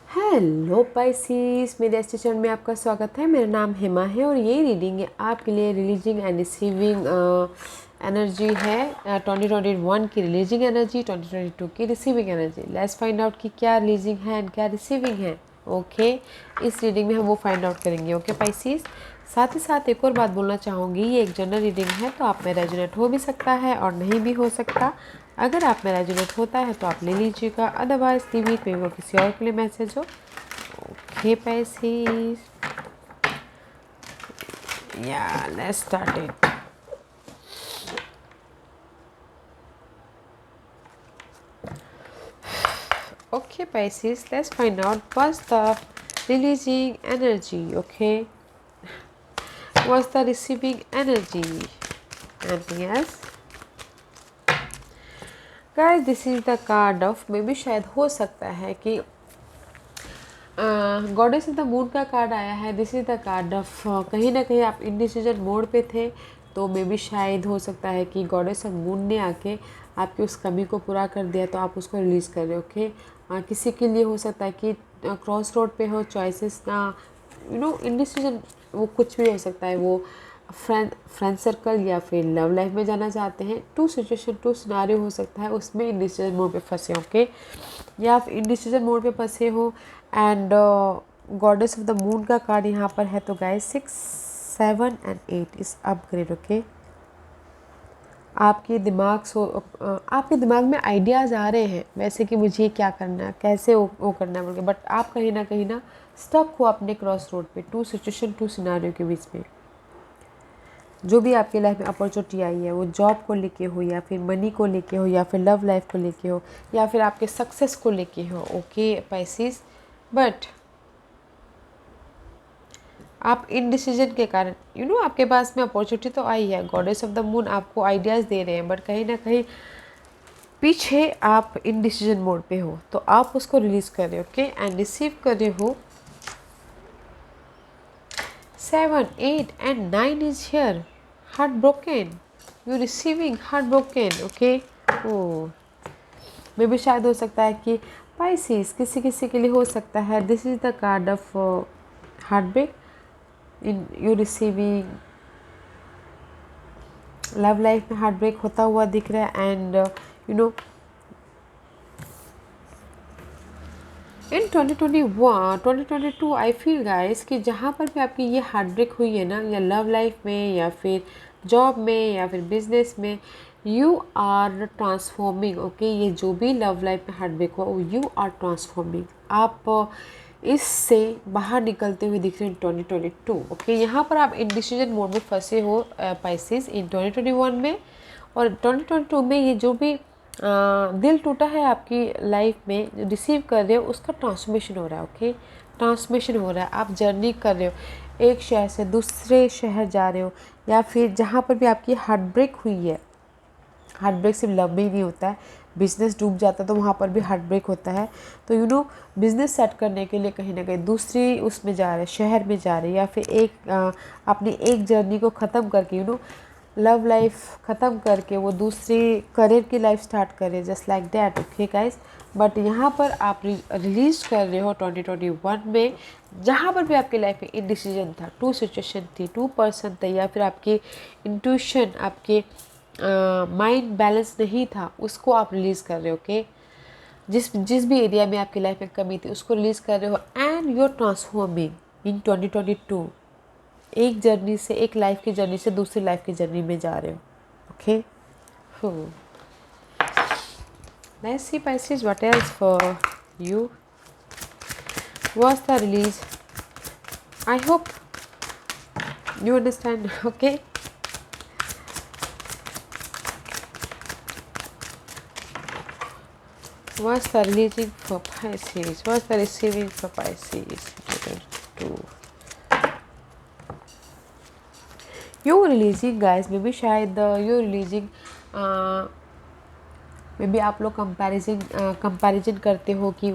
Hello Pisces, मेरे station में आपका स्वागत है। मेरा नाम हेमा है और ये रीडिंग है आपके लिए रिलीजिंग एंड रिसीविंग एनर्जी है। 2021 की रिलीजिंग एनर्जी, 2022 की receiving energy. Let's find out कि क्या रिलीजिंग है एंड क्या रिसीविंग है। ओके, इस रीडिंग में हम वो फाइंड आउट करेंगे। ओके पाइसिस, साथ ही साथ एक और बात बोलना चाहूँगी, ये एक जनरल रीडिंग है तो आप में रेजोनेट हो भी सकता है और नहीं भी हो सकता। अगर आप में रेजोनेट होता है तो आप ले लीजिएगा, अदरवाइज टीवी पे वो किसी और के लिए मैसेज हो। ओके पैसेज, या let's start it. Okay Pisces, let's find out what's the releasing energy. Okay, what's the receiving energy? And yes guys, this is the card of, मे भी शायद हो सकता है कि गॉडेस ऑफ द मून का card आया है। This is the card of, कहीं ना कहीं आप इंडिसीजन मोड पे थे तो मे भी शायद हो सकता है कि गॉडेस ऑफ मून ने आके आपकी उस कमी को पूरा कर दिया तो आप उसको रिलीज़ कर रहे हो। ओके, किसी के लिए हो सकता है कि क्रॉस रोड पे हो, चॉइसेस ना, इंडिसीजन, वो कुछ भी हो सकता है। वो फ्रेंड सर्कल या फिर लव लाइफ में जाना चाहते हैं। टू सिचुएशन, टू सिनारियो हो सकता है, उसमें इंडिसीजन मोड पे फंसे। ओके, या आप इंडिसीजन मोड पे फंसे हो and goddess of the moon का कार्ड यहाँ पर है। तो गाइस 6, 7 एंड 8 इस अपग्रेड। ओके, आपके दिमाग में आइडियाज़ आ रहे हैं वैसे कि मुझे क्या करना है, कैसे वो करना है बोल के, बट आप कहीं ना स्टक हो अपने क्रॉस रोड पे, टू सिचुएशन, टू सिनारियो के बीच में। जो भी आपकी लाइफ में अपॉर्चुनिटी आई है, वो जॉब को लेके हो या फिर मनी को लेके हो या फिर लव लाइफ को लेके हो या फिर आपके सक्सेस को लेके हो। ओके पाइसिस, बट आप इनडिसीजन के कारण आपके पास में अपॉर्चुनिटी तो आई है, गॉडेस ऑफ द मून आपको आइडियाज़ दे रहे हैं, बट कहीं ना कहीं पीछे आप इनडिसीजन मोड पे हो तो आप उसको रिलीज़ कर रहे हो। ओके, एंड रिसीव कर रहे हो 7, 8 and 9 is here. Heart broken, you receiving heart broken. Okay, ओ मे भी शायद हो सकता है कि पाइसिस किसी किसी के लिए हो सकता है। This is the card of heart break in you receiving, love life में हार्ट ब्रेक होता हुआ दिख रहा है। And in 2022 I feel guys कि जहाँ पर भी आपकी ये हार्ट ब्रेक हुई है ना, या लव लाइफ में या फिर जॉब में या फिर बिजनेस में, यू आर ट्रांसफॉर्मिंग। ओके, ये जो भी लव लाइफ में हार्ट ब्रेक हुआ, यू आर ट्रांसफॉर्मिंग। आप इससे बाहर निकलते हुए दिख रहे हैं 2022। ओके, यहाँ पर आप इंडिसीजन मोड में फंसे हो पाइसिस इन 2021 में, और 2022 में ये जो भी दिल टूटा है आपकी लाइफ में, जो रिसीव कर रहे हो उसका ट्रांसफॉर्मेशन हो रहा है। ओके, ट्रांसफॉर्मेशन हो रहा है, आप जर्नी कर रहे हो, एक शहर से दूसरे शहर जा रहे हो, या फिर जहाँ पर भी आपकी हार्ट ब्रेक हुई है। हार्ट ब्रेक सिर्फ लव में ही नहीं होता है, बिजनेस डूब जाता है तो वहाँ पर भी हार्ट ब्रेक होता है। तो बिजनेस सेट करने के लिए कहीं ना कहीं दूसरी उसमें जा रहे, शहर में जा रहे, या फिर अपनी एक जर्नी को ख़त्म करके लव लाइफ ख़त्म करके वो दूसरी करियर की लाइफ स्टार्ट करे, just like that. Okay guys, but यहाँ पर आप रिलीज कर रहे हो 2021 में, जहाँ पर भी आपकी लाइफ में इनडिसीजन था, टू सिचुएशन थी, टू पर्सन थे, या फिर आपकी इंट्यूशन, आपके माइंड बैलेंस नहीं था, उसको आप रिलीज़ कर रहे हो। ओके, जिस जिस भी एरिया में आपकी लाइफ में कमी थी उसको रिलीज़ कर रहे हो, एंड यू आर ट्रांसफॉर्मिंग इन 2022। एक जर्नी से, एक लाइफ की जर्नी से दूसरी लाइफ की जर्नी में जा रहे हो। Okay, let's see Pisces, what else for you? What's the release? I hope you understand. Okay, what's the releasing for Pisces? What's the receiving for Pisces? 2. You releasing guys, maybe शायद you releasing, may be आप लोग comparison करते हो कि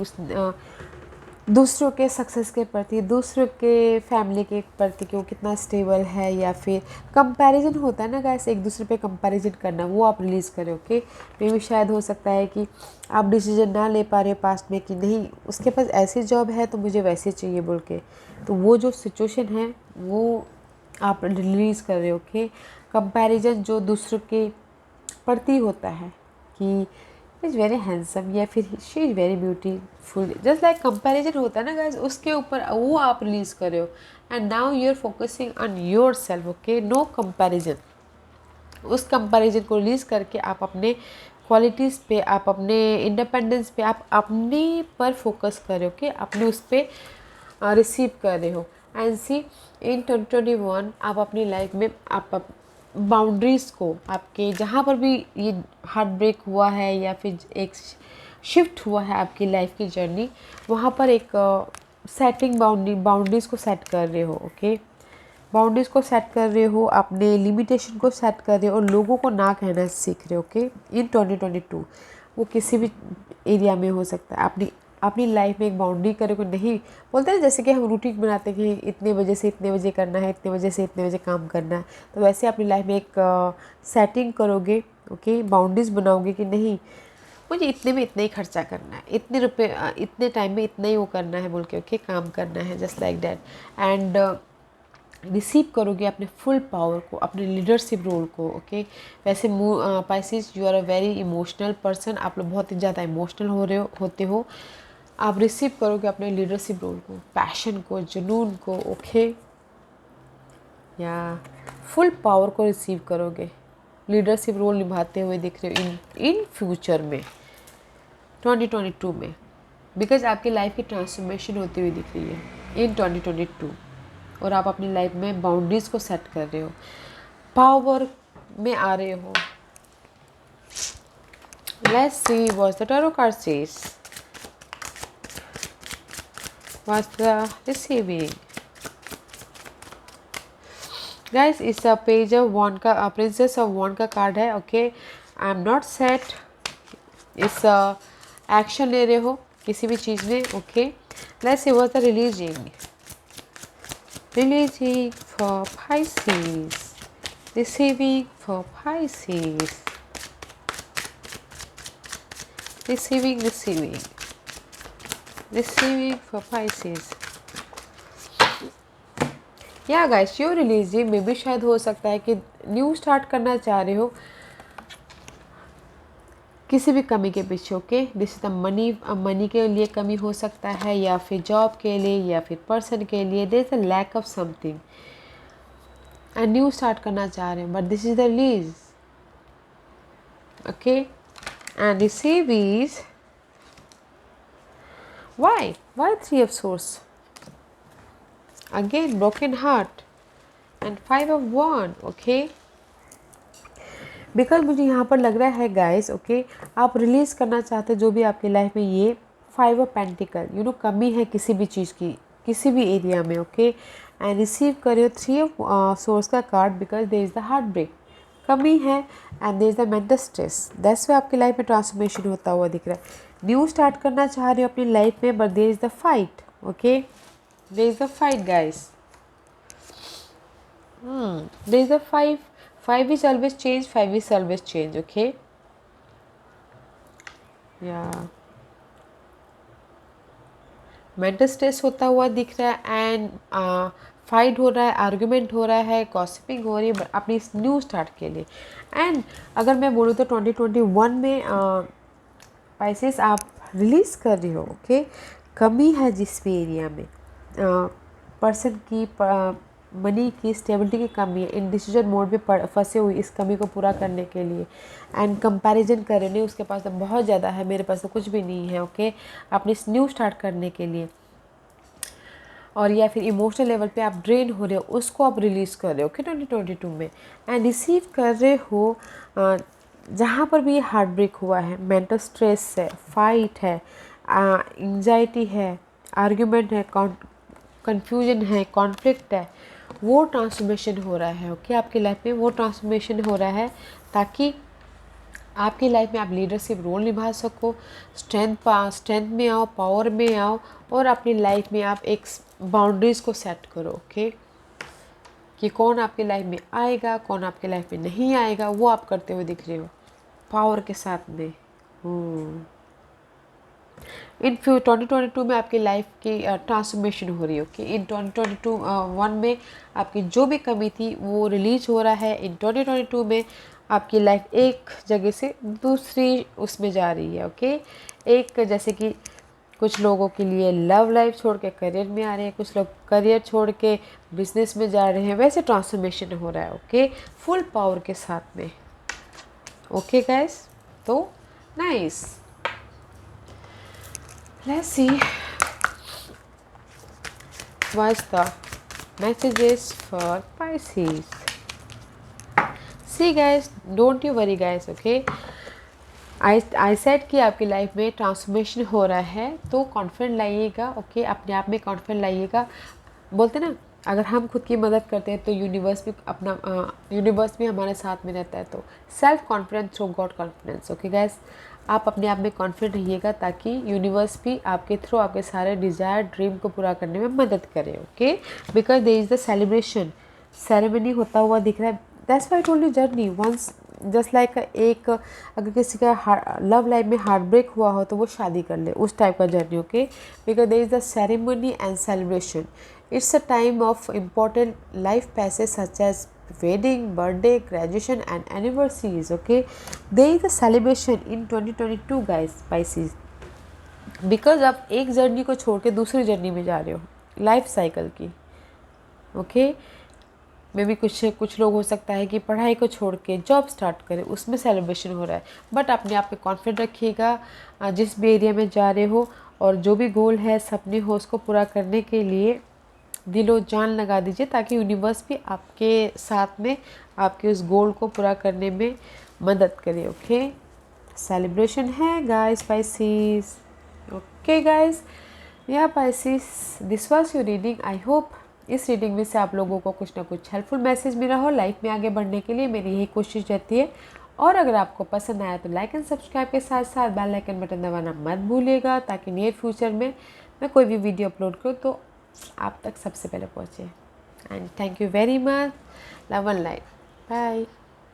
दूसरों के success के प्रति, दूसरों के फैमिली के प्रति कि वो कितना स्टेबल है, या फिर कंपैरिजन होता है ना गाइस, एक दूसरे पे कंपैरिजन करना, वो आप रिलीज़ करें। ओके, मे भी शायद हो सकता है कि आप डिसीजन ना ले पा रहे पास्ट में कि नहीं उसके पास ऐसी जॉब है तो मुझे वैसे चाहिए बोल के, तो वो जो सिचुएशन है वो आप रिलीज़ कर रहे हो। ओके, कंपैरिजन जो दूसरों के प्रति होता है कि इज़ वेरी हैंडसम या फिर she is very beautiful, just like comparison होता है ना गाइस, उसके ऊपर वो आप रिलीज़ कर रहे हो। And now you are focusing on yourself. Okay, no comparison. उस कंपैरिजन को रिलीज़ करके आप अपने क्वालिटीज़ पे, आप अपने इंडिपेंडेंस पे, आप अपने पर फोकस कर रहे हो। ओके, अपने उस पर रिसीव कर रहे हो। एंड सी इन 2021 आप अपनी लाइफ में आप बाउंड्रीज़ को, आपके जहाँ पर भी ये हार्ट ब्रेक हुआ है या फिर एक शिफ्ट हुआ है आपकी लाइफ की जर्नी, वहाँ पर एक सेटिंग बाउंड्रीज़ को सेट कर रहे हो। ओके, बाउंड्रीज़ को सेट कर रहे हो, अपने लिमिटेशन को सेट कर रहे हो और लोगों को ना कहना सीख रहे हो। ओके, इन 2022 वो किसी भी एरिया में हो सकता है। अपनी अपनी लाइफ में एक बाउंड्री करोगे, नहीं बोलते हैं जैसे कि हम रूटीन बनाते हैं कि इतने बजे से इतने बजे करना है, इतने बजे से इतने बजे काम करना है, तो वैसे अपनी लाइफ में एक सेटिंग करोगे। ओके, बाउंड्रीज बनाओगे कि नहीं मुझे इतने में इतना ही खर्चा करना है, इतने रुपए इतने टाइम में इतना ही वो करना है बोल के। ओके, काम करना है just like that. And receive करोगे अपने फुल पावर को, अपने लीडरशिप रोल को। ओके, वैसे Pisces you are a very emotional person, आप लोग बहुत ही ज़्यादा इमोशनल होते हो। आप रिसीव करोगे अपने लीडरशिप रोल को, पैशन को, जुनून को। ओके, या फुल पावर को रिसीव करोगे, लीडरशिप रोल निभाते हुए दिख रहे हो इन फ्यूचर में 2022 में, बिकॉज आपकी लाइफ की ट्रांसफॉर्मेशन होती हुई दिख रही है इन 2022। और आप अपनी लाइफ में बाउंड्रीज को सेट कर रहे हो, पावर में आ रहे हो। Let's see what the tarot card says, what's the receiving. Guys, इस पेज ऑफ वॉन्ड का, प्रिंसेस ऑफ वॉन्ड का कार्ड है। Okay, I am not set, इस एक्शन ले रहे हो किसी भी चीज़ में। Okay, let's see what the releasing for Pisces, receiving for Pisces, receiving for Pisces। या गाइस, योर रिलीजिंग में भी शायद हो सकता है कि न्यू स्टार्ट करना चाह रहे हो किसी भी कमी के पीछे। Okay, this is the money के लिए कमी हो सकता है, या फिर जॉब के लिए, या फिर पर्सन के लिए there is a lack of something and new start करना चाह रहे हैं, but this is the release. Okay, and receive is why 3 of swords, again broken heart and 5 of wand। Okay, because मुझे यहाँ पर लग रहा है गाइस, ओके, आप रिलीज़ करना चाहते हो जो भी आपकी लाइफ में ये 5 ऑफ पेंटिकल, कमी है किसी भी चीज़ की, किसी भी एरिया में। ओके, एंड रिसीव करियो 3 ऑफ सोर्स का card, because there is the heart break, कमी है and there is the mental stress. That's way आपकी लाइफ में ट्रांसफॉर्मेशन होता हुआ दिख रहा है। न्यू स्टार्ट करना चाह रहे हो अपनी लाइफ में, but there is the fight. Okay, there is the fight guys, there is the 5 is always change, 5 is always change। Okay, yeah, mental stress होता हुआ दिख रहा है एंड फाइट हो रहा है, आर्गुमेंट हो रहा है, गॉसिपिंग हो रही है अपनी इस न्यू स्टार्ट के लिए। एंड अगर मैं बोलूँ तो 2021 में पाइसेस आप रिलीज़ कर रही हो। ओके, कमी है जिस भी एरिया में, पर्सन की मनी की स्टेबिलिटी की कमी है, इन डिसीजन मोड में फंसे हुए इस कमी को पूरा करने के लिए। एंड कंपैरिजन कर रहे, नहीं उसके पास तो बहुत ज़्यादा है, मेरे पास तो कुछ भी नहीं है। ओके, अपनी न्यू स्टार्ट करने के लिए, और या फिर इमोशनल लेवल पे आप ड्रेन हो रहे हो, उसको आप रिलीज़ कर रहे हो। ओके, 2022 में एंड रिसीव कर रहे हो जहाँ पर भी हार्ट ब्रेक हुआ है, मेंटल स्ट्रेस है, फाइट है, एंजाइटी है, आर्ग्यूमेंट है, कन्फ्यूजन है, कॉन्फ्लिक्ट है, वो ट्रांसफॉर्मेशन हो रहा है। ओके, आपकी लाइफ में वो ट्रांसफॉर्मेशन हो रहा है ताकि आपकी लाइफ में आप लीडरशिप रोल निभा सको, स्ट्रेंथ में आओ, पावर में आओ, और अपनी लाइफ में आप एक बाउंड्रीज़ को सेट करो। ओके, कि कौन आपकी लाइफ में आएगा, कौन आपकी लाइफ में नहीं आएगा, वो आप करते हुए दिख रहे हो पावर के साथ में। इन 2022 में आपकी लाइफ की ट्रांसफॉर्मेशन हो रही है। ओके, इन 2021 में आपकी जो भी कमी थी वो रिलीज हो रहा है। इन 2022 में आपकी लाइफ एक जगह से दूसरी उसमें जा रही है। ओके, एक जैसे कि कुछ लोगों के लिए लव लाइफ छोड़ के करियर में आ रहे हैं, कुछ लोग करियर छोड़ के बिजनेस में जा रहे हैं, वैसे ट्रांसफॉर्मेशन हो रहा है। ओके, फुल पावर के साथ में। ओके गाइस, तो nice, let's see what's the messages for Pisces. See guys, don't you worry guys. Okay, I said कि आपकी लाइफ में ट्रांसफॉर्मेशन हो रहा है, तो कॉन्फिडेंट लाइएगा। ओके, अपने आप में कॉन्फिडेंट लाइएगा। बोलते ना, अगर हम खुद की मदद करते हैं तो यूनिवर्स भी हमारे साथ में रहता है। तो self confidence through God confidence. Okay guys, आप अपने आप में कॉन्फिडेंट रहिएगा ताकि यूनिवर्स भी आपके थ्रू आपके सारे डिज़ायर ड्रीम को पूरा करने में मदद करे। Okay, because there is the celebration, ceremony होता हुआ दिख रहा है। That's why I told you journey once just like एक, अगर किसी का लव लाइफ में हार्ट ब्रेक हुआ हो तो वो शादी कर ले, उस टाइप का journey. Okay, because there is the ceremony and celebration. It's a time of important life passes such as wedding, birthday, graduation and anniversaries. Okay, there is a celebration in 2022 guys, Pisces, because आप एक journey को छोड़ के दूसरी journey में जा रहे हो लाइफ साइकिल की। ओके, मे भी कुछ लोग हो सकता है कि पढ़ाई को छोड़ के जॉब स्टार्ट करें, उसमें सेलिब्रेशन हो रहा है। बट अपने आप पे कॉन्फिडेंट रखिएगा, जिस भी एरिया में जा रहे हो, और जो भी गोल है, सपने हो, उसको पूरा करने के लिए दिलो जान लगा दीजिए ताकि यूनिवर्स भी आपके साथ में आपके उस गोल को पूरा करने में मदद करे। ओके, सेलिब्रेशन है गाइस पाइसेस। ओके गाइस, या Pisces, this was your reading. I hope इस रीडिंग में से आप लोगों को कुछ ना कुछ हेल्पफुल मैसेज मिला हो। लाइफ में आगे बढ़ने के लिए मेरी यही कोशिश रहती है। और अगर आपको पसंद आया तो लाइक एंड सब्सक्राइब के साथ साथ बेल आइकन बटन दबाना मत भूलिएगा ताकि नियर फ्यूचर में मैं कोई भी वीडियो अपलोड करूँ तो आप तक सबसे पहले पहुँचे। And thank you very much. Love and light, bye.